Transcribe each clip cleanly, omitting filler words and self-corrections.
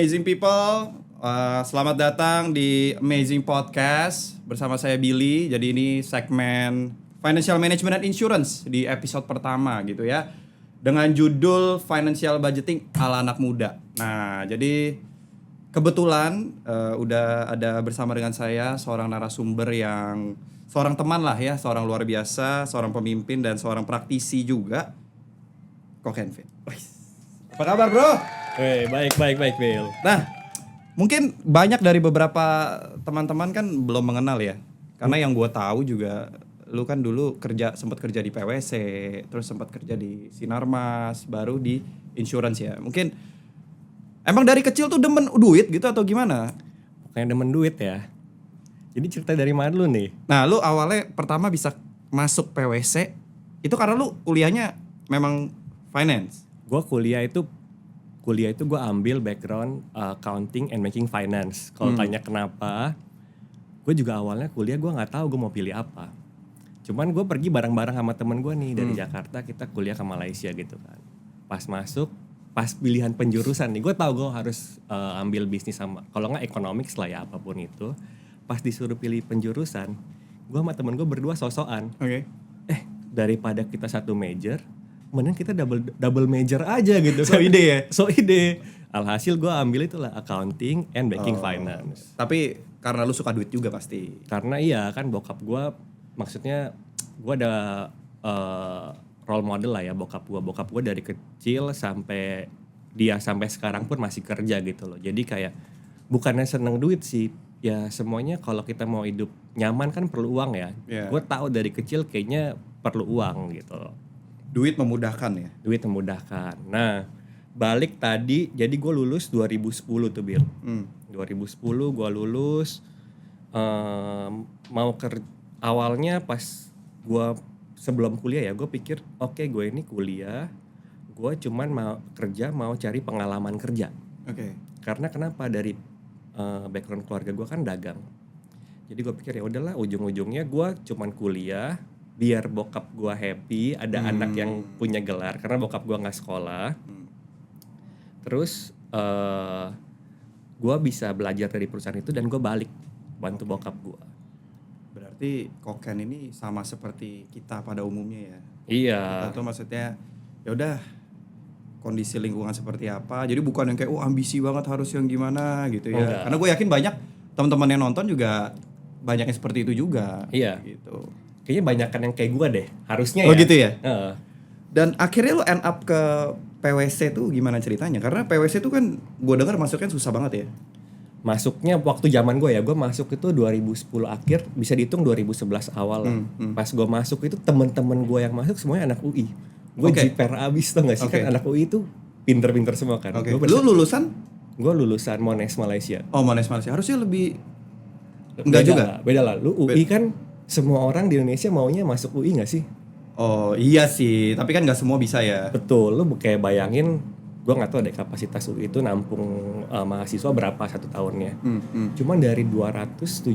amazing people. Selamat datang di Amazing Podcast bersama saya Billy. Jadi ini segmen Financial Management and Insurance di episode pertama gitu ya. Dengan judul Financial Budgeting ala anak muda. Nah, jadi kebetulan udah ada bersama dengan saya seorang narasumber yang seorang teman lah ya, seorang luar biasa, seorang pemimpin dan seorang praktisi juga. Ko Kenvin. Apa kabar, Bro? Baik Bill. Nah, mungkin banyak dari beberapa teman-teman kan belum mengenal ya. Karena yang gue tahu juga lu kan dulu sempat kerja di PwC, terus sempat kerja di Sinarmas, baru di insurance ya. Mungkin emang dari kecil tuh demen duit gitu atau gimana? Kayak demen duit ya. Jadi cerita dari mana lu nih? Nah, lu awalnya pertama bisa masuk PwC itu karena lu kuliahnya memang finance. Gue kuliah itu gue ambil background accounting and banking finance. Kalau tanya kenapa, gue juga awalnya kuliah gue nggak tahu gue mau pilih apa. Cuman gue pergi bareng-bareng sama temen gue nih dari Jakarta, kita kuliah ke Malaysia gitu kan. Pas pilihan penjurusan nih, gue tahu gue harus ambil bisnis sama, kalau nggak economics lah ya apapun itu. Pas disuruh pilih penjurusan, gue sama temen gue berdua sosokan. Oke. Daripada kita satu major, mending kita double major aja gitu. So ide ya? Alhasil gue ambil itulah accounting and banking finance. Tapi karena lu suka duit juga pasti. Karena iya kan bokap gue, maksudnya gue ada role model lah ya bokap gue dari kecil sampai sekarang pun masih kerja gitu loh. Jadi kayak bukannya seneng duit sih, ya semuanya kalau kita mau hidup nyaman kan perlu uang ya. Yeah. Gue tahu dari kecil kayaknya perlu uang gitu loh. Duit memudahkan ya? Duit memudahkan. Nah, balik tadi, jadi gue lulus 2010 tuh Bill. 2010 gue lulus, awalnya pas gue sebelum kuliah ya, gue pikir oke, gue ini kuliah, gue cuman mau cari pengalaman kerja. Oke. Karena kenapa, dari background keluarga gue kan dagang. Jadi gue pikir ya udahlah, ujung-ujungnya gue cuman kuliah biar bokap gue happy, ada anak yang punya gelar karena bokap gue nggak sekolah. Terus gue bisa belajar dari perusahaan itu dan gue balik bantu bokap gue. Berarti Koken ini sama seperti kita pada umumnya ya? Iya. Kita tuh maksudnya ya udah kondisi lingkungan seperti apa. Jadi bukan yang kayak ambisi banget harus yang gimana gitu ya. Enggak. Karena gue yakin banyak teman-teman yang nonton juga banyak yang seperti itu juga. Iya. Gitu. Kayaknya banyakan yang kayak gue deh, harusnya ya. Oh ya. gitu ya? Dan akhirnya lo end up ke PwC tuh gimana ceritanya? Karena PwC tuh kan gue dengar masuknya susah banget ya. Masuknya waktu zaman gue ya, gue masuk itu 2010 akhir, bisa dihitung 2011 awal lah. Pas gue masuk itu temen-temen gue yang masuk semuanya anak UI. Gue jiper abis tau gak sih, kan anak UI itu pinter-pinter semua kan. Lu lulusan? Gue lulusan Monash Malaysia. Oh, Monash Malaysia. Harusnya lebih enggak juga? Beda lah, lu UI kan semua orang di Indonesia maunya masuk UI gak sih? Oh iya sih, tapi kan gak semua bisa ya. Betul, lu kayak bayangin, gue gak tahu deh kapasitas UI itu nampung mahasiswa berapa satu tahunnya. Cuman dari 270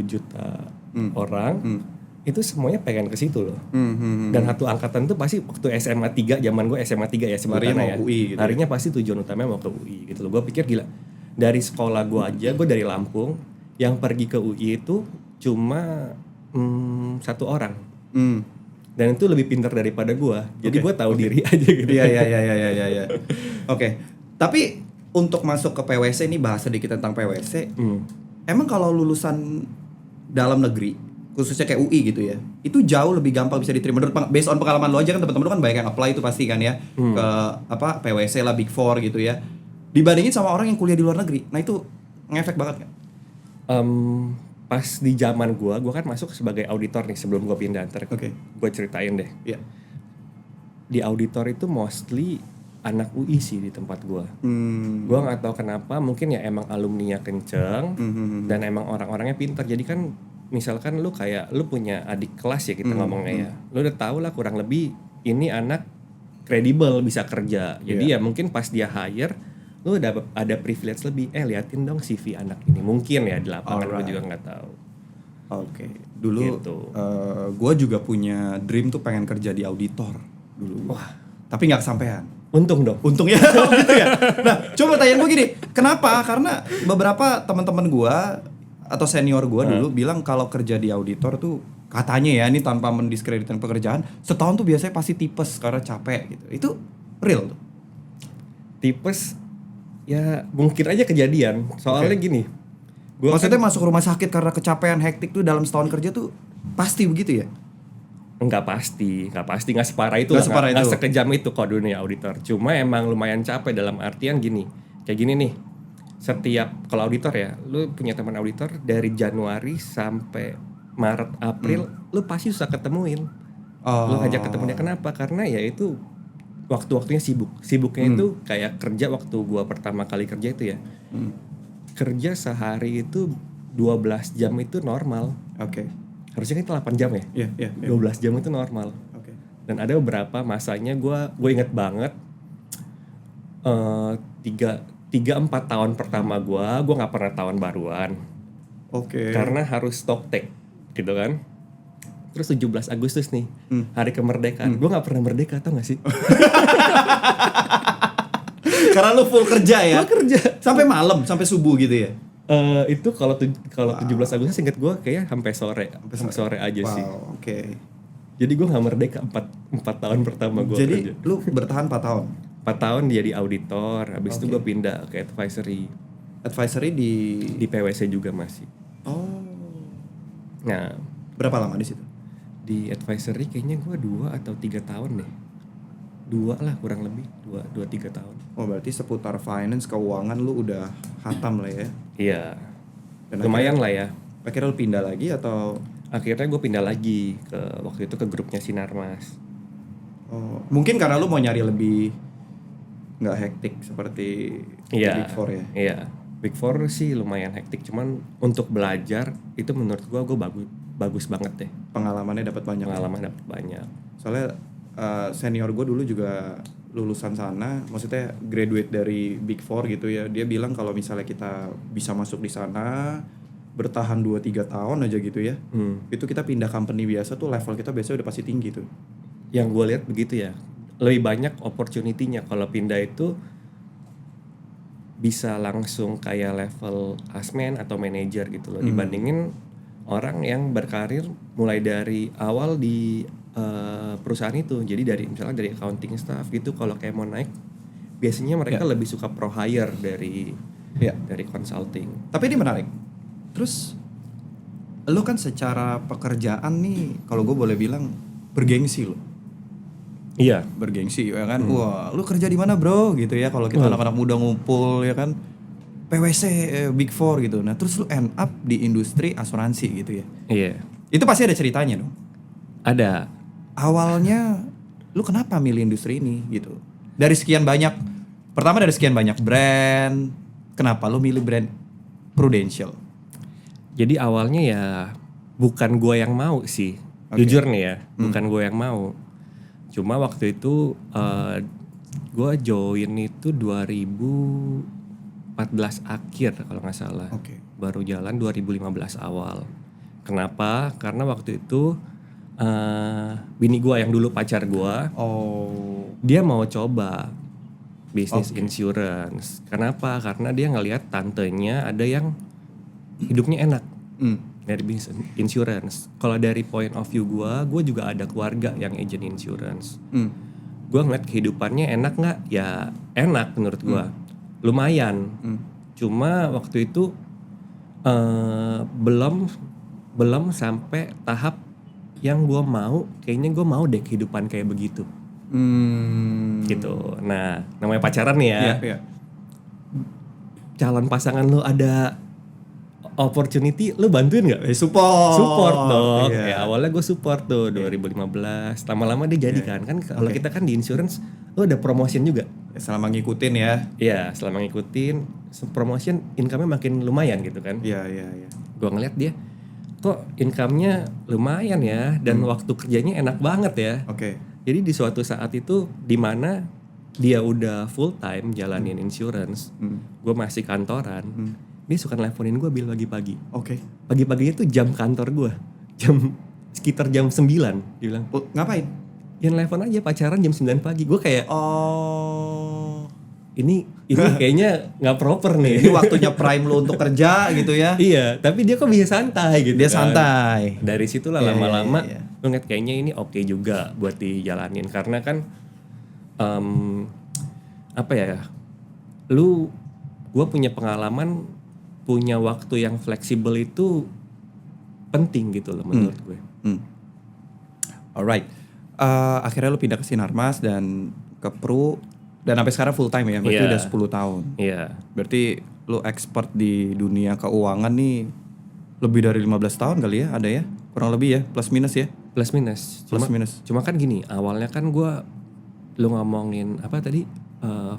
juta orang, itu semuanya pengen ke situ loh. Dan satu angkatan tuh pasti waktu SMA 3, zaman gue SMA 3 ya sebenarnya ya. UI, gitu harinya pasti tujuan utamanya mau ke UI gitu loh. Gue pikir gila, dari sekolah gue aja, gue dari Lampung, yang pergi ke UI itu cuma satu orang. Dan itu lebih pintar daripada gue. Jadi gue tahu diri aja gitu. Iya. Oke. Tapi untuk masuk ke PwC ini, bahas sedikit tentang PwC. Emang kalau lulusan dalam negeri, khususnya kayak UI gitu ya, itu jauh lebih gampang bisa diterima. Based on pengalaman lo aja kan, teman-teman lo kan banyak yang apply itu pasti kan ya, ke PwC lah, Big Four gitu ya. Dibandingin sama orang yang kuliah di luar negeri. Nah itu ngefek banget kan? Pas di zaman gue kan masuk sebagai auditor nih sebelum gue pindah antar. Oke. Gue ceritain deh. Iya. Di auditor itu mostly anak UI sih di tempat gue. Gue nggak tahu kenapa, mungkin ya emang alumninya kenceng dan emang orang-orangnya pintar. Jadi kan misalkan lu punya adik kelas ya kita ngomongnya ya. Lu udah tahu lah kurang lebih ini anak kredibel bisa kerja. Jadi ya mungkin pas dia hire, lu ada privilege lebih. Liatin dong CV anak ini. Mungkin ya di lapangan gue juga nggak tahu. Oke. Dulu Gitu. Gue juga punya dream tuh pengen kerja di auditor dulu. Wah. Tapi nggak kesampean. Untung dong. Untungnya gitu ya. Nah, coba tanya gue gini, kenapa? Karena beberapa teman-teman gue atau senior gue dulu bilang kalau kerja di auditor tuh katanya ya, ini tanpa mendiskreditkan pekerjaan, setahun tuh biasanya pasti tipes karena capek gitu. Itu real tuh. Tipes ya mungkin aja kejadian. Soalnya gini. Maksudnya masuk rumah sakit karena kecapean hektik tuh dalam setahun kerja tuh pasti begitu ya? Nggak pasti, nggak separah itu, Nggak sekejam itu kok dunia auditor. Cuma emang lumayan capek dalam artian gini, kayak gini nih. Setiap kalau auditor ya, lu punya teman auditor dari Januari sampai Maret April, lu pasti susah ketemuin. Lu ajak ketemu dia kenapa? Karena ya itu waktu-waktunya sibuk. Sibuknya itu kayak kerja waktu gua pertama kali kerja itu ya. Kerja sehari itu 12 jam itu normal. Oke. Harusnya kan itu 8 jam ya? Iya. 12 jam itu normal. Oke. Dan ada beberapa masanya gue inget banget 3-4 tahun pertama gue gak pernah tahun baruan. Oke. Karena harus stock take gitu kan. Terus 17 Agustus nih, hari kemerdekaan. Gue gak pernah merdeka, tau gak sih? Karena lu full kerja ya? Gue kerja. Sampai malam, sampai subuh gitu ya? Itu kalau 17 Agustus inget gue kayak sampai sore aja sih. Wow, oke. Jadi gue gak merdeka 4 tahun pertama gue kerja. Jadi lu bertahan 4 tahun? 4 tahun jadi auditor, habis itu gue pindah ke advisory. Advisory Di PwC juga masih. Oh. Nah, Berapa lama di situ? di advisory kayaknya gue 2 atau 3 tahun deh. 2 lah kurang lebih, 2-3 tahun. Oh, berarti seputar finance, keuangan lu udah hatam lah ya? Iya. Dan Lumayan lah ya. Akhirnya lu pindah lagi atau? Akhirnya gue pindah lagi waktu itu ke grupnya Sinarmas. Oh, mungkin karena lu mau nyari lebih nggak hektik seperti Big Four ya? Iya. Big Four sih lumayan hektik, cuman untuk belajar itu menurut gue bagus banget deh. Pengalamannya dapat banyak. Dapat banyak. Soalnya senior gue dulu juga lulusan sana, maksudnya graduate dari Big Four gitu ya. Dia bilang kalau misalnya kita bisa masuk di sana, bertahan 2-3 tahun aja gitu ya, itu kita pindah company biasa tuh level kita biasanya udah pasti tinggi tuh. Yang gue lihat begitu ya, lebih banyak opportunity-nya kalau pindah itu bisa langsung kayak level asmen atau manager gitu loh, dibandingin orang yang berkarir mulai dari awal di perusahaan itu. Jadi misalnya dari accounting staff gitu, kalau kayak mau naik biasanya mereka lebih suka pro hire dari consulting. Tapi ini menarik. Terus lu kan secara pekerjaan nih, kalau gue boleh bilang bergengsi lo. Iya, Bergengsi ya kan. Wah, lu kerja di mana bro gitu ya, kalau kita anak-anak muda ngumpul ya kan. PwC, Big Four gitu. Nah, terus lu end up di industri asuransi gitu ya. iya. Itu pasti ada ceritanya dong. Ada. Awalnya lu kenapa milih industri ini gitu? Dari sekian banyak brand, kenapa lu milih brand Prudential? Jadi awalnya ya bukan gue yang mau sih, jujur nih ya, bukan gue yang mau. Cuma waktu itu gue join itu 2014 akhir kalau nggak salah. Baru jalan 2015 awal. Kenapa? Karena waktu itu bini gue yang dulu pacar gue, dia mau coba bisnis insurance. Kenapa? Karena dia ngelihat tantenya ada yang hidupnya enak dari bisnis insurance. Kalau dari point of view gue juga ada keluarga yang agent insurance. Gue ngeliat kehidupannya enak nggak? Ya enak menurut gue, lumayan. Cuma waktu itu belum sampai tahap yang gue mau. Kayaknya gue mau deh kehidupan kayak begitu. Gitu. Nah, namanya pacaran nih ya. Calon pasangan lu ada opportunity, lu bantuin nggak? Support dong. Ya awalnya gue support tuh 2015. Lama-lama dia jadi kan kalau kita kan di insurance, lu ada promotion juga. Selama ngikutin ya. Iya, selama ngikutin promotion, income-nya makin lumayan gitu kan. Iya. Gue ngeliat dia, kok income-nya lumayan ya, dan waktu kerjanya enak banget ya. Jadi di suatu saat itu di mana dia udah full time jalanin insurance, gue masih kantoran, dia suka nelfonin gue Bil pagi-pagi. Pagi-paginya tuh jam kantor gue, sekitar jam 9 dia bilang. Ngapain? yang telepon aja pacaran jam 9 pagi. Gue kayak Oh. ini kayaknya nggak proper nih. Ini waktunya prime lo untuk kerja gitu ya. Iya, tapi dia kok bisa santai gitu. Dia kan. santai. Dari situlah Iya, lama-lama iya. lu ngeliat kayaknya ini oke juga buat dijalanin karena kan apa ya? Gue punya pengalaman, punya waktu yang fleksibel itu penting gitu loh menurut gue. Alright. Akhirnya lu pindah ke Sinarmas dan ke Pru dan sampai sekarang full time ya. Berarti Iya. udah 10 tahun. Iya. Berarti lu expert di dunia keuangan nih lebih dari 15 tahun kali ya, ada ya? Kurang lebih ya, plus minus ya? Plus minus. Plus minus. Cuma kan gini, awalnya kan lu ngomongin apa tadi?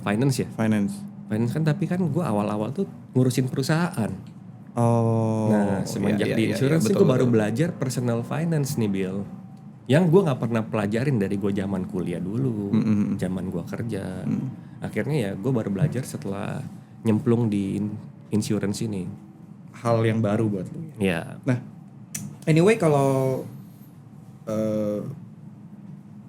Finance ya? Finance. Finance kan, tapi kan gue awal-awal tuh ngurusin perusahaan. Oh. Nah, semenjak di insurance betul, gue baru betul. belajar personal finance nih, Bill. Yang gue nggak pernah pelajarin dari gue zaman kuliah dulu, zaman gue kerja. Akhirnya ya gue baru belajar setelah nyemplung di insurance ini. Hal yang baru buat lu. Ya, Nah, anyway kalau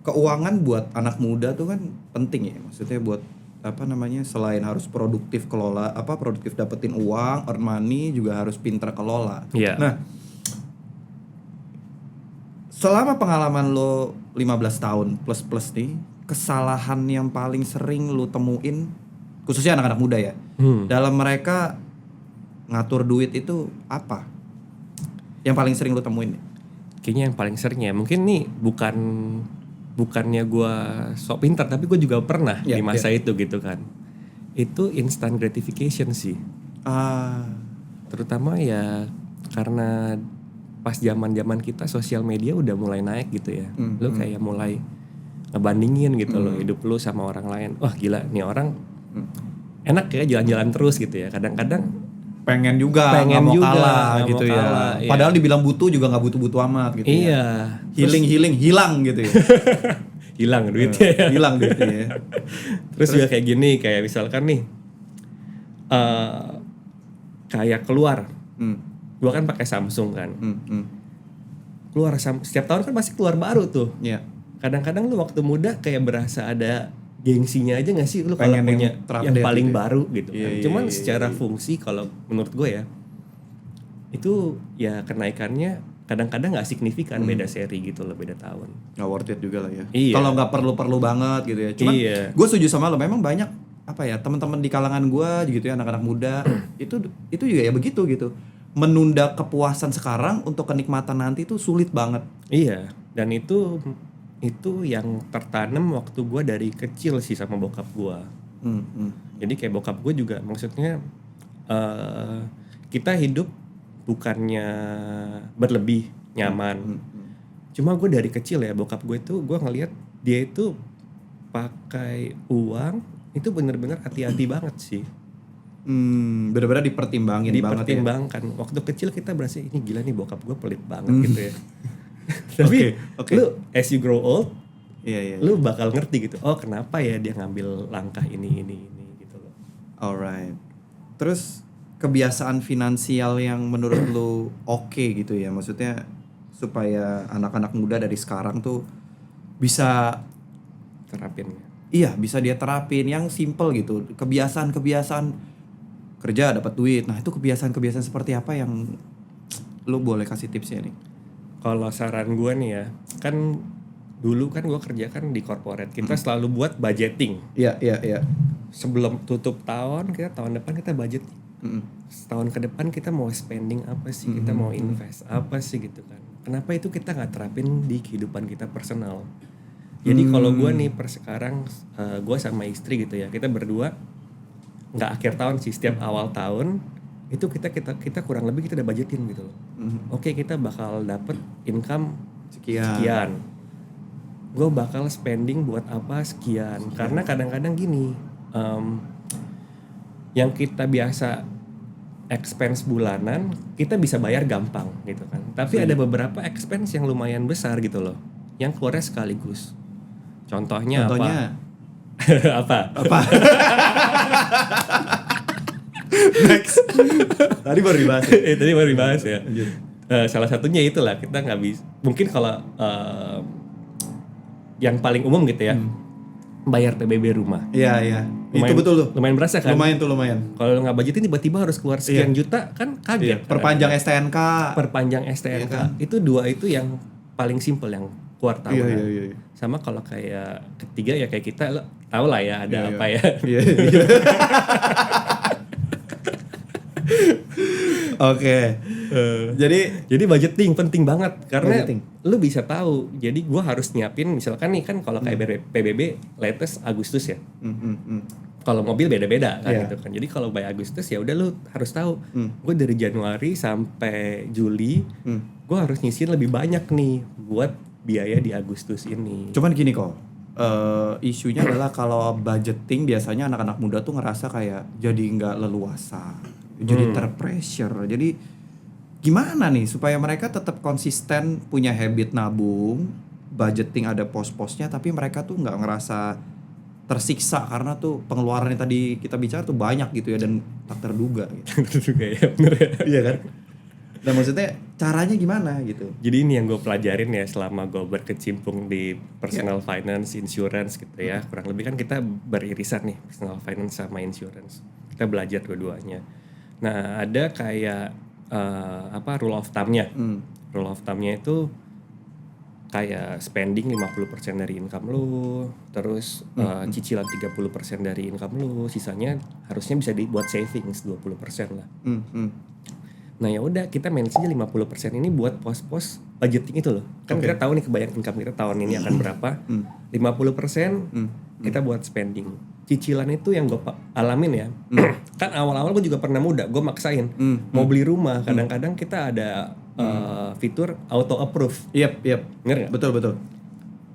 keuangan buat anak muda tuh kan penting ya. Maksudnya buat apa namanya, selain harus produktif produktif dapetin uang, earn money, juga harus pintar kelola. Iya. Nah, selama pengalaman lo 15 tahun plus nih, kesalahan yang paling sering lo temuin, khususnya anak-anak muda ya, dalam mereka ngatur duit itu apa? Yang paling sering lo temuin? kayaknya yang paling sering ya mungkin nih bukannya gue sok pintar, tapi gue juga pernah Iya, di masa itu gitu kan. Itu instant gratification sih. Terutama ya karena pas zaman kita sosial media udah mulai naik gitu ya. Lu kayak mulai ngebandingin gitu loh hidup lu sama orang lain. Wah gila nih orang enak ya jalan-jalan terus gitu ya. Kadang-kadang pengen juga, Pengen nggak mau juga, kalah nggak gitu mau ya. kalah, iya. Padahal dibilang butuh juga nggak butuh amat gitu ya. iya. Hilang gitu ya. Hilang duitnya ya. Hilang duitnya ya. Terus juga kayak gini, kayak misalkan nih kayak keluar. Gua kan pakai Samsung kan. Keluar setiap tahun kan pasti keluar baru tuh. Iya. Kadang-kadang lu waktu muda kayak berasa ada gengsinya aja gak sih lu kalau Pengen punya yang terupdate yang paling gitu ya. baru gitu kan. Iya, iya, Cuman iya, secara fungsi kalau menurut gue ya itu ya kenaikannya kadang-kadang nggak signifikan beda seri gitu loh, beda tahun. Nggak worth it juga lah ya. Iya. Kalau nggak perlu banget gitu ya. Cuman Iya. gue setuju sama lo. Memang banyak apa ya, teman-teman di kalangan gue gitu ya, anak-anak muda itu juga ya begitu gitu. Menunda kepuasan sekarang untuk kenikmatan nanti itu sulit banget. Iya, dan itu yang tertanam waktu gue dari kecil sih sama bokap gue. Jadi kayak bokap gue juga maksudnya kita hidup bukannya berlebih nyaman. Cuma gue dari kecil ya bokap gue itu gue ngelihat dia itu pakai uang itu bener-bener hati-hati banget sih. Bener-bener dipertimbangin banget ya. Dipertimbangkan. Waktu kecil kita berasa ini gila nih bokap gue pelit banget gitu ya. Tapi Oke. lu as you grow old, Iya. lu bakal ngerti gitu. Oh kenapa ya dia ngambil langkah ini gitu loh. Alright. Terus kebiasaan finansial yang menurut lu oke gitu ya, maksudnya supaya anak-anak muda dari sekarang tuh bisa Terapin. bisa dia terapin yang simple gitu. Kebiasaan kerja dapat duit. Nah, itu kebiasaan seperti apa yang lu boleh kasih tipsnya nih? Kalau saran gue nih ya, kan dulu kan gue kerja kan di corporate, kita selalu buat budgeting. Iya. Sebelum tutup tahun, tahun depan kita budget. Setahun ke depan kita mau spending apa sih, kita mau invest apa sih gitu kan. Kenapa itu kita nggak terapin di kehidupan kita personal? Jadi kalau gue nih sekarang gue sama istri gitu ya, kita berdua nggak akhir tahun sih, setiap awal tahun itu kita kurang lebih kita udah budgetin gitu loh. Oke, kita bakal dapet income sekian. Gue bakal spending buat apa sekian. Karena kadang-kadang gini, yang kita biasa expense bulanan kita bisa bayar gampang gitu kan. Tapi ada beberapa expense yang lumayan besar gitu loh, yang keluarnya sekaligus. Contohnya apa? Apa? Next. Tadi baru dibahas. Tadi baru dibahas ya. Salah satunya itulah kita nggak bisa. Mungkin kalau yang paling umum gitu ya, bayar PBB rumah. Iya. Itu betul tuh. Lumayan berasa kan? Lumayan. Kalau lu nggak budgetin tiba-tiba harus keluar sekian juta kan kaget. Perpanjang STNK. Perpanjang STNK. Iya kan? Itu dua itu yang paling simple yang keluar tahunan. Iya. Sama kalau kayak ketiga ya kayak kita lo tau lah ya ada apa ya. Iya. Oke. Jadi budgeting penting banget karena Budgeting. lu bisa tahu. Jadi gua harus nyiapin misalkan nih kan kalau kayak PBB latest Agustus ya. Kalau mobil beda-beda kan gitu kan. Jadi kalau by Agustus ya udah lu harus tahu. Gue dari Januari sampai Juli gue harus nyisihin lebih banyak nih buat biaya di Agustus ini. Cuman gini kok, isunya adalah kalau budgeting biasanya anak-anak muda tuh ngerasa kayak jadi nggak leluasa, jadi terpressure. Jadi gimana nih supaya mereka tetap konsisten punya habit nabung, budgeting ada pos-posnya, tapi mereka tuh nggak ngerasa tersiksa karena tuh pengeluaran yang tadi kita bicara tuh banyak gitu ya dan tak terduga gitu. Terduga ya bener ya. Iya kan? Dan maksudnya caranya gimana gitu. Jadi ini yang gue pelajarin ya selama gue berkecimpung di personal finance, insurance gitu ya. Kurang lebih kan kita beririsan nih personal finance sama insurance. Kita belajar dua-duanya. Nah ada kayak rule of thumb-nya. Rule of thumb-nya itu kayak spending 50% dari income lu, terus cicilan 30% dari income lu, sisanya harusnya bisa dibuat savings 20% lah. Nah ya udah kita manage aja 50% ini buat pos-pos budgeting itu loh. Kan kita tahu nih kebayang income kita tahun ini akan berapa. 50% kita buat spending. Cicilan itu yang gue alamin ya. Kan awal-awal gue juga pernah muda, gue maksain mau beli rumah. Kadang-kadang kita ada fitur auto approve. Yep. Ngerti gak? Betul.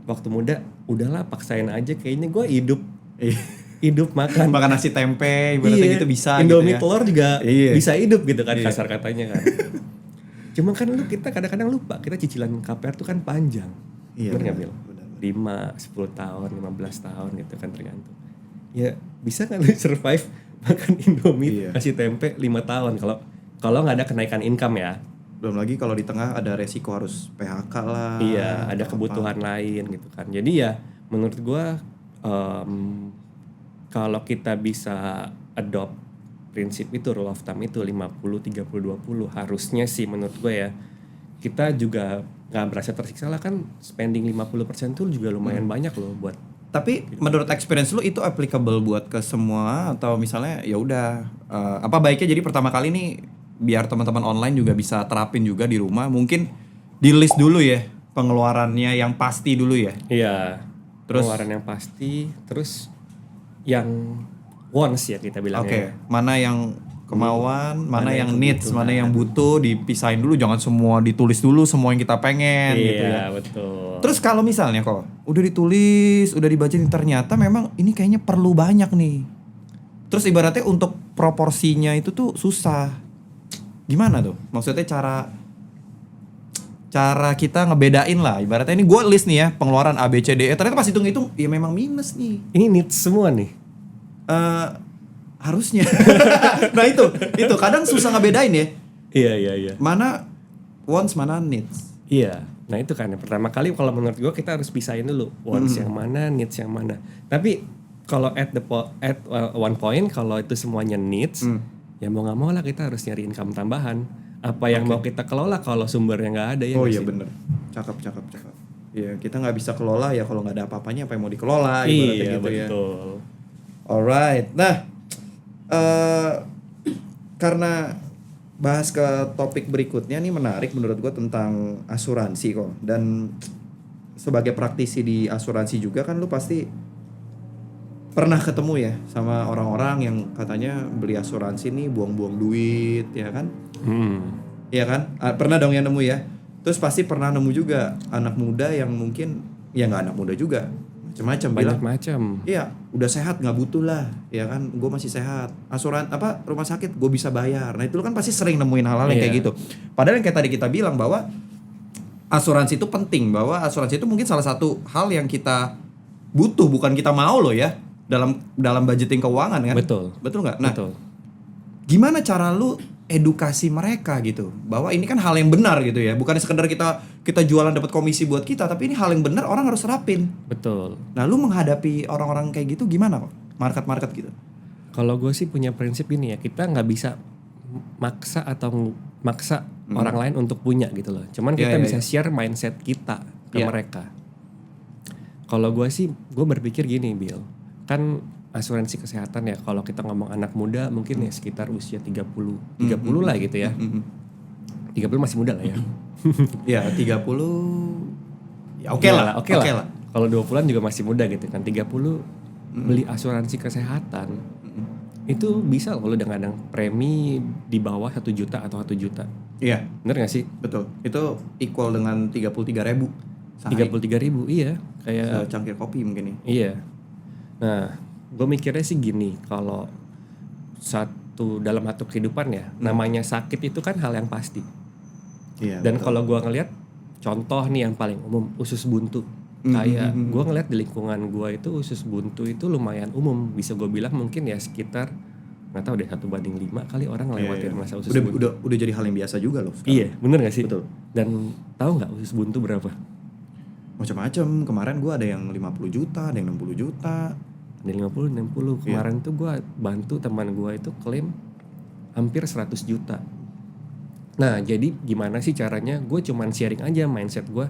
Waktu muda, udahlah paksain aja. Kayaknya gue hidup makan nasi tempe, ibaratnya gitu bisa. Indomie gitu ya. telur juga bisa hidup gitu kan kasar katanya kan. Cuma kan kita kadang-kadang lupa, kita cicilan KPR tuh kan panjang. Iya. Bener gak Bil? 5, 10 tahun, 15 tahun gitu kan tergantung. Ya bisa kan lu survive makan Indomie kasih tempe 5 tahun kalau nggak ada kenaikan income ya. Belum lagi kalau di tengah ada resiko harus PHK lah. Iya, ada kebutuhan lain gitu kan. Jadi ya menurut gua kalau kita bisa adopt prinsip itu, rule of thumb itu 50, 30, 20 harusnya sih menurut gue ya. Kita juga gak berasa tersiksa lah kan, spending 50% tuh juga lumayan banyak loh buat. Tapi menurut experience lu itu applicable buat ke semua atau misalnya ya udah apa baiknya jadi pertama kali nih biar teman-teman online juga bisa terapin juga di rumah, mungkin di list dulu ya pengeluarannya yang pasti dulu ya. Iya. Terus pengeluaran yang pasti, terus yang wants ya kita bilangnya. Oke. Mana yang kemauan, mana yang needs, mana yang butuh, dipisahin dulu, jangan semua ditulis dulu semua yang kita pengen gitu ya. Iya, betul. Terus kalau misalnya kok udah ditulis, udah dibacain ternyata memang ini kayaknya perlu banyak nih. Terus ibaratnya untuk proporsinya itu tuh susah. Gimana tuh? Maksudnya cara kita ngebedain lah. Ibaratnya ini gue list nih ya, pengeluaran A, B, C, D, E. Ternyata pas hitung-hitung ya memang minus nih. Ini needs semua nih. Harusnya. Nah itu kadang susah ngebedain ya. Iya. Mana wants, mana needs. Iya. Nah itu kan pertama kali kalau menurut gue kita harus pisahin dulu wants yang mana, needs yang mana. Tapi kalau at one point kalau itu semuanya needs, ya mau nggak mau lah kita harus nyari income tambahan. Apa yang mau kita kelola kalau sumbernya nggak ada ya. Oh iya bener. Cakep. Iya kita nggak bisa kelola ya kalau nggak ada apa-apanya apa yang mau dikelola. Iya gitu betul. Ya. Alright. Nah karena bahas ke topik berikutnya nih menarik menurut gue tentang asuransi kok. Dan sebagai praktisi di asuransi juga kan lu pasti pernah ketemu ya sama orang-orang yang katanya beli asuransi nih buang-buang duit ya kan? Iya kan? Pernah dong yang nemu ya. Terus pasti pernah nemu juga anak muda yang mungkin ya nggak anak muda juga macam-macam bilang. Macam. Iya, udah sehat nggak butuh lah, ya kan? Gue masih sehat. Rumah sakit gue bisa bayar. Nah itu kan pasti sering nemuin hal-hal yang kayak gitu. Padahal yang kayak tadi kita bilang bahwa asuransi itu penting, bahwa asuransi itu mungkin salah satu hal yang kita butuh bukan kita mau loh ya. Dalam budgeting keuangan kan? Betul nggak? Nah, betul. Gimana cara lu edukasi mereka gitu bahwa ini kan hal yang benar gitu ya, bukan sekedar kita jualan dapat komisi buat kita, tapi ini hal yang benar, orang harus terapin. Betul. Nah, lu menghadapi orang-orang kayak gitu gimana kok? Market gitu. Kalau gue sih punya prinsip ini ya, kita nggak bisa maksa orang lain untuk punya gitu loh. Cuman kita bisa share mindset kita ke mereka. Kalau gue sih, gue berpikir gini Bill, kan asuransi kesehatan ya, kalau kita ngomong anak muda mungkin ya sekitar usia 30 lah gitu ya. 30 masih muda lah ya. Ya 30 ya oke lah. Kalau 20-an juga masih muda gitu kan. 30 beli asuransi kesehatan itu bisa loh dengan premi di bawah 1 juta atau 1 juta. Iya. Bener gak sih? Betul. Itu equal dengan 33.000. 33.000 iya. Kayak secangkir kopi mungkin nih. Iya. Nah, gue mikirnya sih gini, kalau dalam satu kehidupan ya, namanya sakit itu kan hal yang pasti. Iya. Dan kalau gue ngelihat contoh nih yang paling umum, usus buntu. Kayak gue ngeliat di lingkungan gue itu usus buntu itu lumayan umum, bisa gue bilang mungkin ya sekitar nggak tahu deh 1/5 kali orang lewatin masa usus buntu. Udah jadi hal yang biasa juga loh sekarang. Iya, bener nggak sih? Betul. Dan tahu nggak usus buntu berapa? Macam-macam. Kemarin gue ada yang 50 juta, ada yang 60 juta. Ada 50. Kemarin tuh gue bantu teman gue itu klaim hampir 100 juta. Nah, jadi gimana sih caranya? Gue cuman sharing aja mindset gue.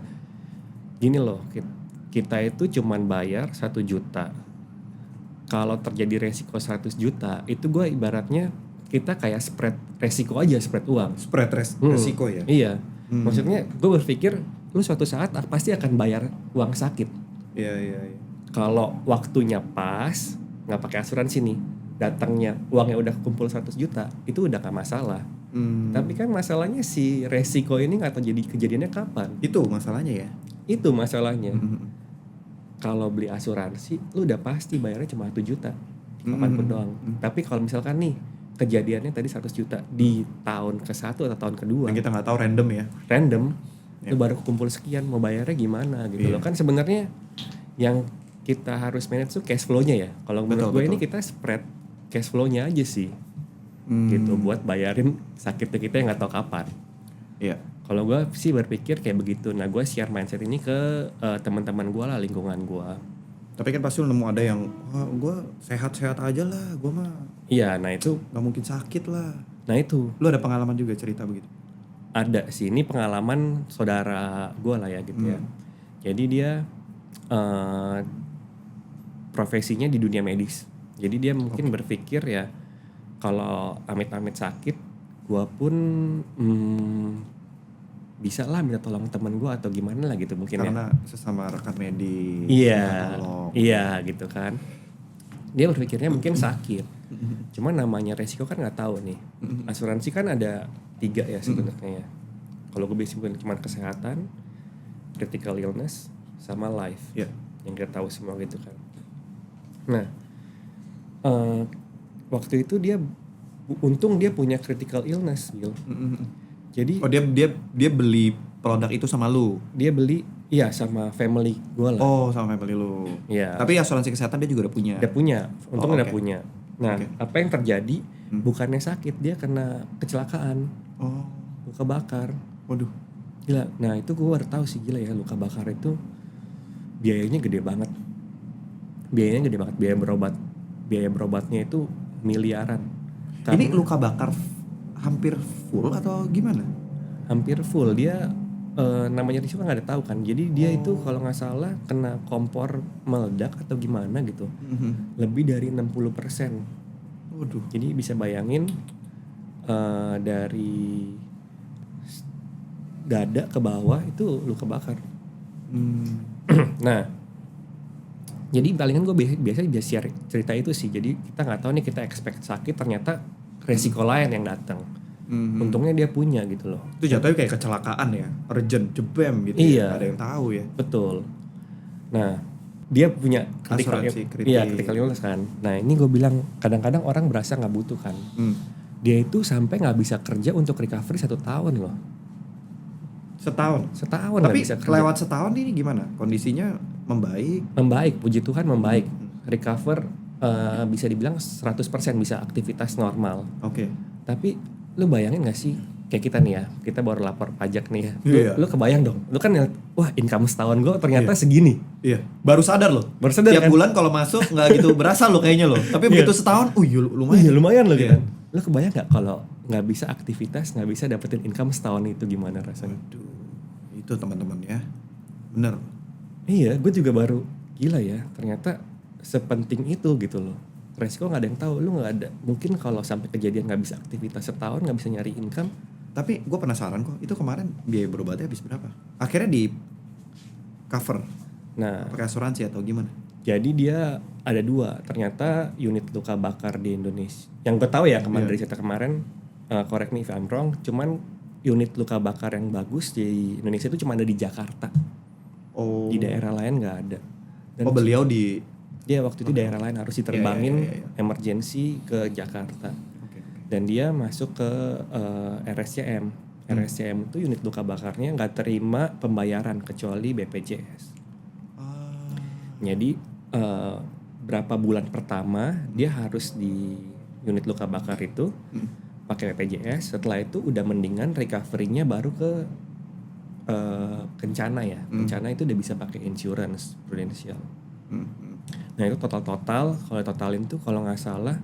Gini loh, kita itu cuman bayar 1 juta. Kalau terjadi resiko 100 juta, itu gue ibaratnya kita kayak spread resiko aja, spread uang. Spread resiko ya? Iya. Maksudnya gue berpikir, lu suatu saat pasti akan bayar uang sakit. Iya. Kalau waktunya pas, nggak pakai asuransi nih, datangnya uangnya udah kumpul 100 juta, itu udah gak masalah. Tapi kan masalahnya si resiko ini nggak tahu jadi kejadiannya kapan. Itu masalahnya ya? Itu masalahnya. Kalau beli asuransi, lu udah pasti bayarnya cuma 1 juta, kapanpun doang. Tapi kalau misalkan nih, kejadiannya tadi 100 juta di tahun ke-1 atau tahun kedua. Yang kita nggak tahu random ya? Random, lu baru kumpul sekian, mau bayarnya gimana gitu loh. Kan sebenarnya yang kita harus manage tuh cash flow-nya ya. Kalau menurut gue ini kita spread cash flow-nya aja sih. Gitu buat bayarin sakitnya kita yang nggak tahu kapan. Iya. Kalau gue sih berpikir kayak begitu. Nah, gue share mindset ini ke teman-teman gue lah, lingkungan gue. Tapi kan pasti lu nemu ada yang, wah gue sehat-sehat aja lah, gue mah. Iya, nah itu nggak mungkin sakit lah. Nah itu. Lu ada pengalaman juga cerita begitu? Ada sih, ini pengalaman saudara gue lah ya gitu ya. Jadi dia profesinya di dunia medis. Jadi dia mungkin berpikir ya, kalau amit-amit sakit, gue pun bisa lah minta tolong temen gue atau gimana lah gitu mungkin. Karena sesama rekan medis. Iya gitu kan. Dia berpikirnya mungkin sakit. Cuman namanya resiko kan nggak tahu nih. Asuransi kan ada 3 ya sebenarnya ya. Kalau gue biasanya cuma kesehatan, critical illness, sama life. Yang kita tahu semua gitu kan. Nah, waktu itu untung dia punya critical illness, Bill. Jadi dia beli produk itu sama lu? Dia beli, iya sama family gue lah. Oh, sama family lu. Iya. Tapi asuransi kesehatan dia juga udah punya? Udah punya, untung udah punya. Nah, apa yang terjadi, bukannya sakit, dia kena kecelakaan. Luka bakar. Waduh. Gila, nah itu gue baru tahu sih, gila ya, luka bakar itu biayanya gede banget. Biaya berobatnya itu miliaran. Ini luka bakar hampir full atau gimana? Hampir full, dia namanya risiko nggak ada tahu kan. Jadi dia itu kalau nggak salah kena kompor meledak atau gimana gitu. Lebih dari 60%. Waduh. Jadi bisa bayangin dari dada ke bawah itu luka bakar. Nah, jadi palingan gue biasa share cerita itu sih. Jadi kita nggak tahu nih, kita expect sakit, ternyata resiko lain yang datang. Untungnya dia punya gitu loh. Itu jatuhnya kayak kecelakaan ya, urgent, jebem gitu. Iya. Ya. Ada yang tahu ya. Betul. Nah, dia punya critical illness kan. Nah, ini gue bilang kadang-kadang orang berasa nggak butuh kan. Dia itu sampai nggak bisa kerja untuk recovery 1 tahun loh. Setahun Tapi bisa kerja. Lewat setahun ini gimana? Kondisinya membaik, puji Tuhan membaik. Recover bisa dibilang 100% bisa aktivitas normal. Oke. Tapi lu bayangin gak sih kayak kita nih ya, kita baru lapor pajak nih ya. Iya. Lu kebayang dong, lu kan ngeliat, wah income setahun gue ternyata segini. Iya. Baru sadar loh. Baru sadar Tiap kan? bulan kalau masuk nggak gitu berasa loh kayaknya loh. Tapi begitu setahun, lumayan. Iya lumayan loh Iya. gitu. Lu kebayang gak kalau nggak bisa aktivitas, nggak bisa dapetin income setahun itu gimana rasanya? Aduh, itu teman-teman ya. Bener. Iya, gue juga baru gila ya. Ternyata sepenting itu gitu loh. Resiko nggak ada yang tahu, lu nggak ada. Mungkin kalau sampai kejadian nggak bisa aktivitas setahun, nggak bisa nyari income. Tapi gue penasaran kok, itu kemarin biaya berobatnya habis berapa? Akhirnya di cover Nah, pakai asuransi atau gimana? jadi dia ada 2. Ternyata unit luka bakar di Indonesia. Yang gue tahu ya kemarin dari cerita kemarin, correct me if I'm wrong, cuman unit luka bakar yang bagus di Indonesia itu cuma ada di Jakarta. Oh. Di daerah lain nggak ada. Dan Oh beliau di. dia waktu itu daerah lain harus diterbangin Iya. emergency ke Jakarta. Oke. Dan dia masuk ke RSCM. RSCM itu unit luka bakarnya nggak terima pembayaran kecuali BPJS. Jadi berapa bulan pertama dia harus di unit luka bakar itu pakai BPJS. Setelah itu udah mendingan recovery-nya baru ke kencana ya. Kencana itu udah bisa pakai insurance Prudential. Nah itu total kalau totalin tuh kalau nggak salah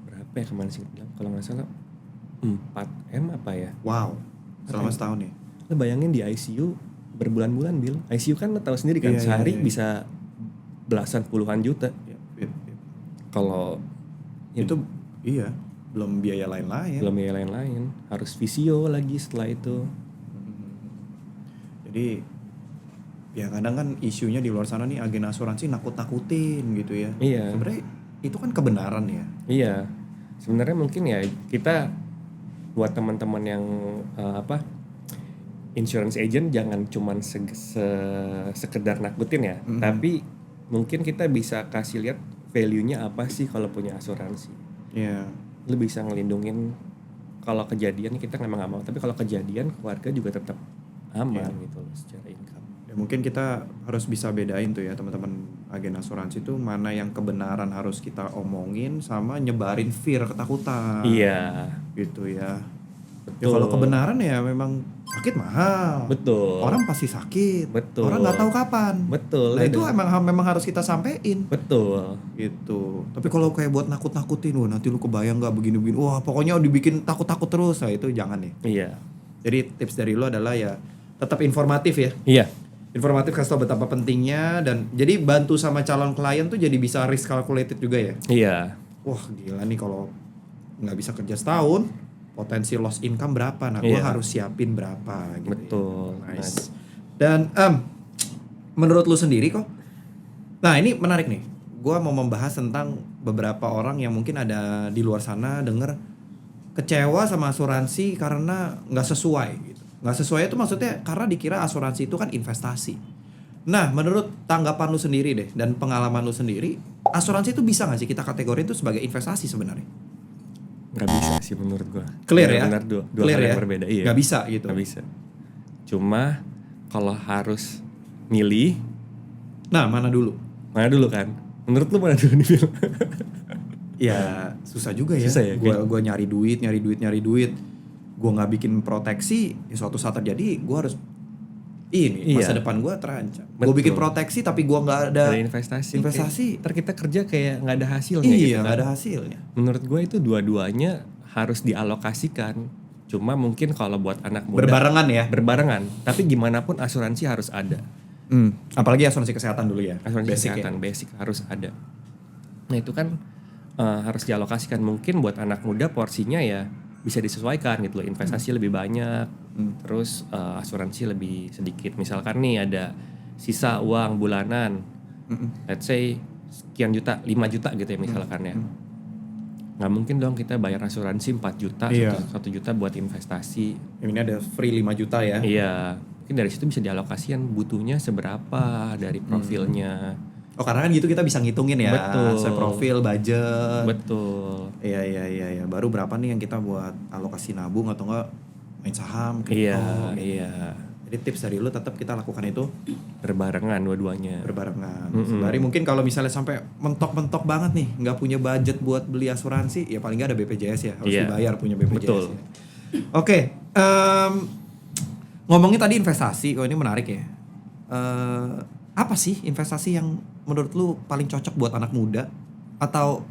berapa ya kemarin sih bilang, kalau nggak salah 4M apa ya. Wow. Selama setahun ya. Lo bayangin di ICU berbulan-bulan Bil. ICU kan lo tahu sendiri kan, Iya, sehari iya. bisa belasan puluhan juta. Iya. Kalau Itu iya, belum biaya lain-lain. belum biaya lain-lain, harus visio lagi setelah itu. Jadi ya kadang kan isunya di luar sana nih agen asuransi nakut-nakutin gitu ya. Iya. Sebenarnya itu kan kebenaran ya. Iya, sebenarnya mungkin ya kita buat teman-teman yang insurance agent jangan cuman sekedar nakutin ya, tapi mungkin kita bisa kasih lihat value-nya apa sih kalau punya asuransi. Iya. Lu bisa ngelindungin kalau kejadian kita memang nggak mau, tapi kalau kejadian keluarga juga tetap aman gitu loh secara income. Ya, mungkin kita harus bisa bedain tuh ya teman-teman agen asuransi itu mana yang kebenaran harus kita omongin sama nyebarin fear, ketakutan. Iya, Gitu ya. Ya betul. kalau kebenaran ya memang sakit mahal. Betul. Orang pasti sakit. Betul. Orang nggak tahu kapan. Betul. Nah itu Ada. memang harus kita sampein. Betul. Gitu. Tapi kalau kayak buat nakut-nakutin, wah nanti lu kebayang nggak begini-begini, wah pokoknya dibikin takut-takut terus, nah itu jangan nih. Iya. Jadi tips dari lu adalah ya tetap informatif ya. Iya. Informatif, kasih tau betapa pentingnya, dan jadi bantu sama calon klien tuh jadi bisa risk calculated juga ya. Iya. Wah gila nih kalau nggak bisa kerja setahun, potensi loss income berapa? Nah gue Iya. harus siapin berapa gitu. Betul. Ya. Nice. Dan menurut lu sendiri kok, nah ini menarik nih. Gue mau membahas tentang beberapa orang yang mungkin ada di luar sana denger kecewa sama asuransi karena nggak sesuai gitu. Nggak sesuai itu maksudnya karena dikira asuransi itu kan investasi. Nah menurut tanggapan lu sendiri deh dan pengalaman lu sendiri, asuransi itu bisa nggak sih kita kategori itu sebagai investasi sebenarnya? Nggak bisa sih menurut gua. Clear ya? Benar dua Clear hal yang ya? berbeda. Iya. Nggak bisa gitu. Nggak bisa. Cuma kalau harus milih, Nah mana dulu? mana dulu kan? Menurut lu mana dulu nih Bil? Ya susah juga ya. Susah ya, Gua nyari duit. Gue nggak bikin proteksi, ya suatu saat terjadi gue harus ini masa Iya. depan gue terancam. Gue Betul. bikin proteksi tapi gue nggak ada Ada investasi. investasi. Ntar kita kerja kayak nggak ada hasilnya Iya gitu nggak kan. ada hasilnya. Menurut gue itu dua-duanya harus dialokasikan. Cuma mungkin kalau buat anak muda Berbarengan ya. berbarengan. Tapi gimana pun asuransi harus ada. Apalagi asuransi kesehatan dulu ya. Asuransi Basic kesehatan basic harus ada. Nah itu kan harus dialokasikan. Mungkin buat anak muda porsinya ya bisa disesuaikan gitu loh. Investasi lebih banyak, terus asuransi lebih sedikit. Misalkan nih ada sisa uang bulanan, let's say sekian juta, 5 juta gitu ya misalkan ya. Nggak mungkin dong kita bayar asuransi 4 juta, Iya. 1 juta buat investasi. Ini ada free 5 juta ya. Iya, mungkin dari situ bisa dialokasikan butuhnya seberapa dari profilnya. Oh karena kan gitu kita bisa ngitungin ya. Betul. Sesuai profil, budget. Betul. Iya. Baru berapa nih yang kita buat alokasi nabung atau enggak main saham, kripto. Iya, gitu. iya. Jadi tips dari lu tetap kita lakukan itu Berbarengan dua-duanya. berbarengan. Sembari mungkin kalau misalnya sampai mentok-mentok banget nih, nggak punya budget buat beli asuransi, ya paling nggak ada BPJS ya, harus Iya. dibayar punya BPJS. Betul. Ya. Oke, ngomongin tadi investasi, ini menarik ya. Apa sih investasi yang menurut lu paling cocok buat anak muda atau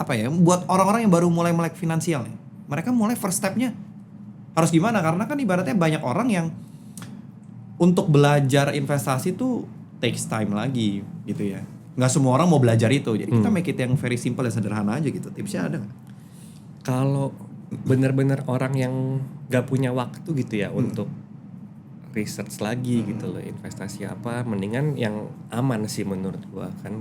apa ya, buat orang-orang yang baru mulai melek finansial nih? Mereka mulai first stepnya harus gimana? Karena kan ibaratnya banyak orang yang untuk belajar investasi tuh takes time lagi gitu ya. Nggak semua orang mau belajar itu. Jadi kita make it yang very simple dan sederhana aja gitu. Tipsnya ada nggak? Kalau benar-benar orang yang gak punya waktu gitu ya untuk research lagi gitu loh, investasi apa, mendingan yang aman sih menurut gua kan.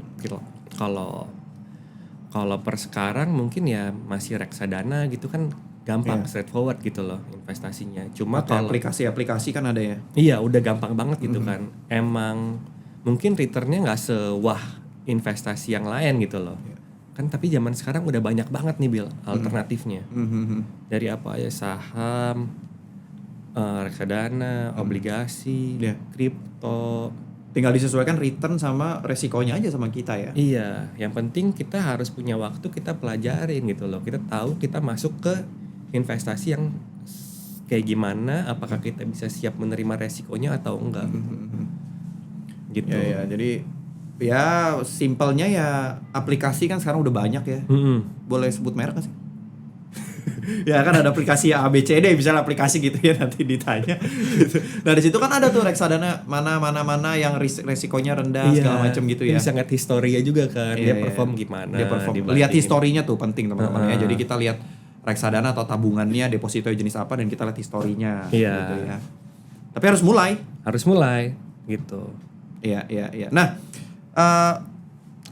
Kalau per sekarang mungkin ya masih reksadana gitu kan, gampang, straightforward gitu loh investasinya. Cuma Pakai kalau aplikasi kan ada ya. iya udah gampang banget gitu kan. Emang mungkin returnnya nggak sewah investasi yang lain gitu loh. Kan tapi zaman sekarang udah banyak banget nih Bill alternatifnya. Dari apa ya, saham, reksadana, obligasi, Iya. kripto. Tinggal disesuaikan return sama resikonya aja sama kita ya. Iya, yang penting kita harus punya waktu, kita pelajarin gitu loh. Kita tahu kita masuk ke investasi yang kayak gimana, apakah kita bisa siap menerima resikonya atau enggak. Gitu. Ya, jadi ya simpelnya ya aplikasi kan sekarang udah banyak ya. Boleh sebut merek gak sih? Ya kan ada aplikasi ABCD, misalnya aplikasi gitu ya, nanti ditanya. Nah di situ kan ada tuh reksadana mana yang resikonya rendah segala macam gitu ya. Bisa ngeliat historinya juga kan, Iya, dia perform gimana. Dia perform. dibandingin. Lihat historinya tuh penting teman-teman ya. Jadi kita lihat reksadana atau tabungannya, deposito jenis apa, dan kita lihat historinya. Iya. Gitu ya. Tapi harus mulai. Harus mulai gitu. Iya. Nah,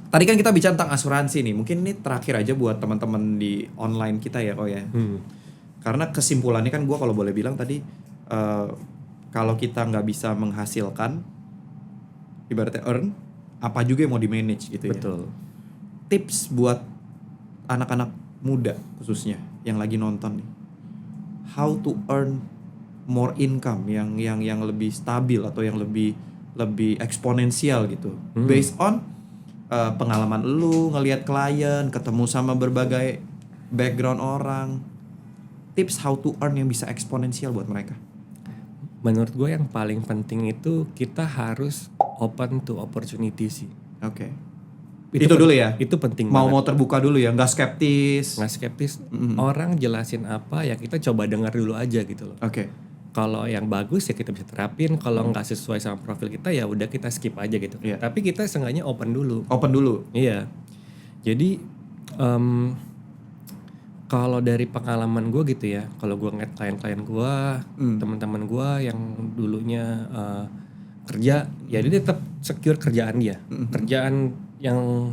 tadi kan kita bicara tentang asuransi nih. Mungkin ini terakhir aja buat teman-teman di online kita ya, ya. Karena kesimpulannya kan gue kalau boleh bilang tadi, kalau kita nggak bisa menghasilkan, ibaratnya earn, apa juga yang mau di manage gitu ya. Betul. Tips buat anak-anak muda khususnya yang lagi nonton nih, how to earn more income yang lebih stabil atau yang lebih eksponensial gitu, based on pengalaman lu ngelihat klien, ketemu sama berbagai background orang. Tips how to earn yang bisa eksponensial buat mereka. Menurut gue yang paling penting itu kita harus open to opportunity sih. Oke. Itu dulu ya. Itu penting Mau banget. terbuka dulu ya, nggak skeptis. Nggak skeptis. Orang jelasin apa ya kita coba dengar dulu aja gitu loh. Oke. Kalau yang bagus ya kita bisa terapin. Kalau nggak sesuai sama profil kita ya udah kita skip aja gitu. Iya. Tapi kita seenggaknya open dulu. Open dulu. Iya. Jadi kalau dari pengalaman gue gitu ya, kalau gue ngeliat klien-klien gue, teman-teman gue yang dulunya kerja, ya dia tetap secure kerjaan dia, kerjaan yang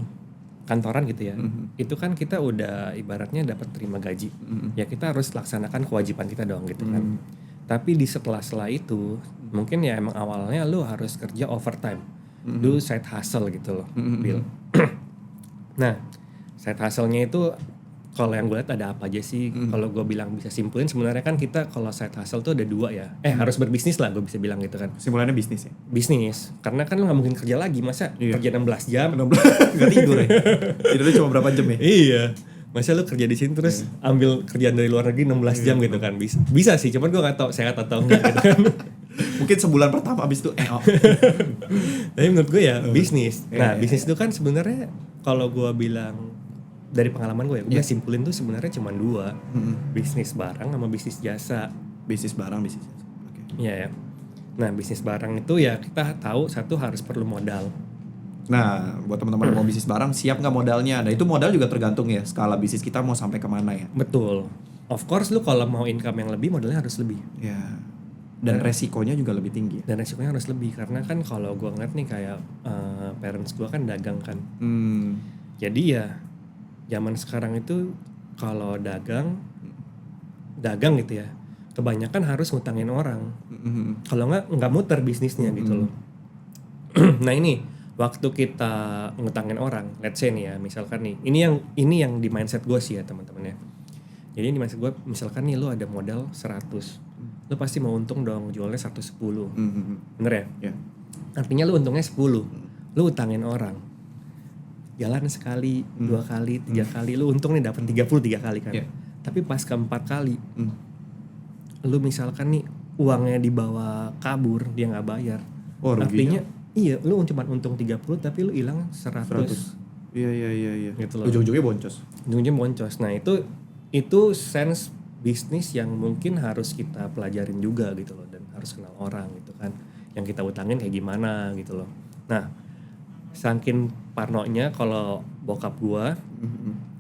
kantoran gitu ya. Itu kan kita udah ibaratnya dapat terima gaji, ya kita harus laksanakan kewajiban kita dong gitu kan. Tapi di setelah itu, mungkin ya emang awalnya lu harus kerja overtime, do side hustle gitu loh, Bill. Nah, side hustle-nya itu kalau yang gue lihat ada apa aja sih? Kalau gue bilang bisa simpulin sebenarnya kan kita kalau side hustle tuh ada dua ya. Harus berbisnis lah gue bisa bilang gitu kan. Simpulannya bisnis ya. Bisnis, karena kan lu nggak mungkin kerja lagi, masa kerja 16 jam? 16 nggak tidur ya. Tidurnya cuma berapa jam ya? Iya. Masa lu kerja di sini terus ambil kerjaan dari luar negeri 16 jam gitu kan? Bisa sih, cuman gue nggak tahu sehat atau enggak gitu kan. Mungkin sebulan pertama abis itu Tapi menurut gue ya bisnis. Nah, bisnis itu kan sebenarnya kalau gue bilang dari pengalaman gue ya, gue simpulin tuh sebenarnya cuma dua, bisnis barang sama bisnis jasa. Bisnis barang, bisnis jasa. Oke. Iya ya. Nah, bisnis barang itu ya kita tahu satu harus perlu modal. Nah, buat teman-teman yang mau bisnis barang, siap nggak modalnya? Nah, itu modal juga tergantung ya, skala bisnis kita mau sampai kemana ya. Betul. Of course lu kalau mau income yang lebih, modalnya harus lebih. Ya. Dan resikonya juga lebih tinggi. Dan resikonya harus lebih, karena kan kalau gue ngeliat nih kayak parents gue kan dagang kan. Jadi ya zaman sekarang itu kalau dagang gitu ya, kebanyakan harus ngutangin orang. Kalau nggak muter bisnisnya gitu loh. Nah ini waktu kita ngutangin orang, let's say nih ya, misalkan nih, ini yang di mindset gue sih ya teman-teman ya. Jadi di mindset gue, misalkan nih lu ada modal 100, lu lu pasti mau untung dong, jualnya 110. Bener ya? Ya. Artinya lu untungnya 10. Lu utangin orang. Jalan sekali, 2 kali, 3 kali, lu untung nih dapat 33 kali kan. Yeah. Tapi pas keempat kali, lu misalkan nih uangnya dibawa kabur, dia nggak bayar. Oh, ruginya. Artinya iya, lu cuma untung 30 tapi lu hilang 100. Iya. Gitu loh. Ujung-ujungnya boncos. Ujung-ujungnya boncos. Nah, itu sense bisnis yang mungkin harus kita pelajarin juga gitu loh, dan harus kenal orang gitu kan. Yang kita utangin kayak gimana gitu loh. Nah, saking parnonya kalau bokap gua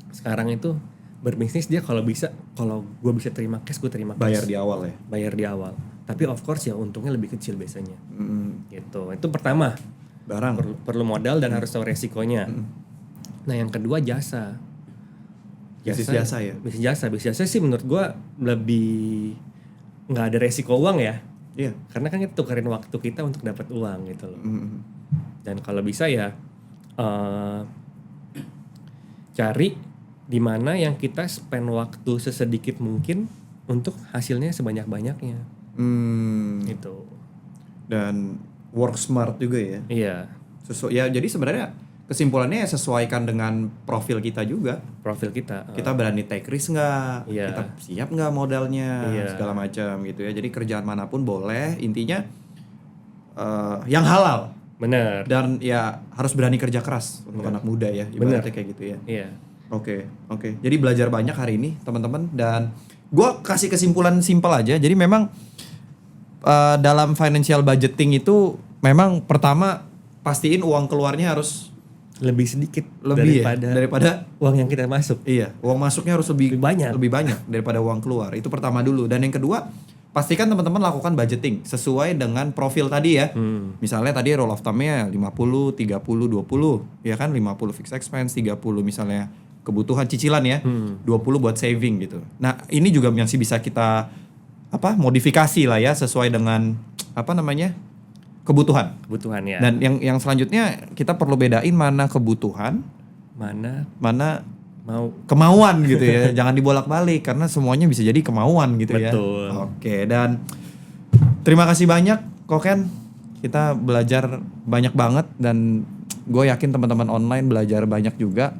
sekarang itu berbisnis, dia kalau gua bisa terima cash, gua terima cash. Bayar di awal ya. Bayar di awal. Tapi of course ya untungnya lebih kecil biasanya. Gitu. Itu pertama. Barang. Perlu modal dan harus tahu resikonya. Nah, yang kedua jasa. Bisnis jasa ya. Bisnis jasa sih menurut gua lebih nggak ada resiko uang ya. Iya. Karena kan kita tukerin waktu kita untuk dapat uang gitu loh. Dan kalau bisa ya cari di mana yang kita spend waktu sesedikit mungkin untuk hasilnya sebanyak-banyaknya. Gitu. Dan work smart juga ya. Iya. Ya jadi sebenarnya kesimpulannya sesuaikan dengan profil kita juga. Profil kita. Kita berani take risk nggak? Iya. Kita siap nggak modalnya? Iya. Segala macam gitu ya. Jadi kerjaan manapun boleh. Intinya yang halal. Bener. Dan ya harus berani kerja keras untuk anak muda ya. Ibaratnya kayak gitu ya. Iya. Oke. Jadi belajar banyak hari ini teman-teman. Dan gue kasih kesimpulan simpel aja. Jadi memang dalam financial budgeting itu memang pertama pastiin uang keluarnya harus Lebih sedikit daripada uang yang kita masuk. Iya, uang masuknya harus lebih banyak daripada uang keluar. Itu pertama dulu. Dan yang kedua, pastikan teman-teman lakukan budgeting sesuai dengan profil tadi ya. Misalnya tadi rule of thumb-nya 50, 30, 20. Ya kan 50 fixed expense, 30 misalnya kebutuhan cicilan ya. 20 buat saving gitu. Nah, ini juga masih bisa kita modifikasi lah ya sesuai dengan kebutuhan ya. Dan yang selanjutnya kita perlu bedain mana kebutuhan, mana kemauan gitu ya. Jangan dibolak-balik karena semuanya bisa jadi kemauan gitu. Betul. Ya. Oke, dan terima kasih banyak Koken. Kita belajar banyak banget dan gue yakin teman-teman online belajar banyak juga.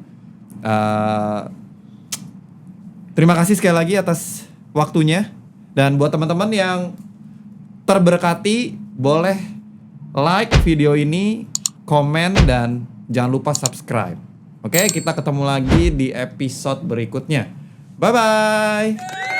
Terima kasih sekali lagi atas waktunya. Dan buat teman-teman yang terberkati, boleh like video ini, komen, dan jangan lupa subscribe. Oke, kita ketemu lagi di episode berikutnya. Bye-bye!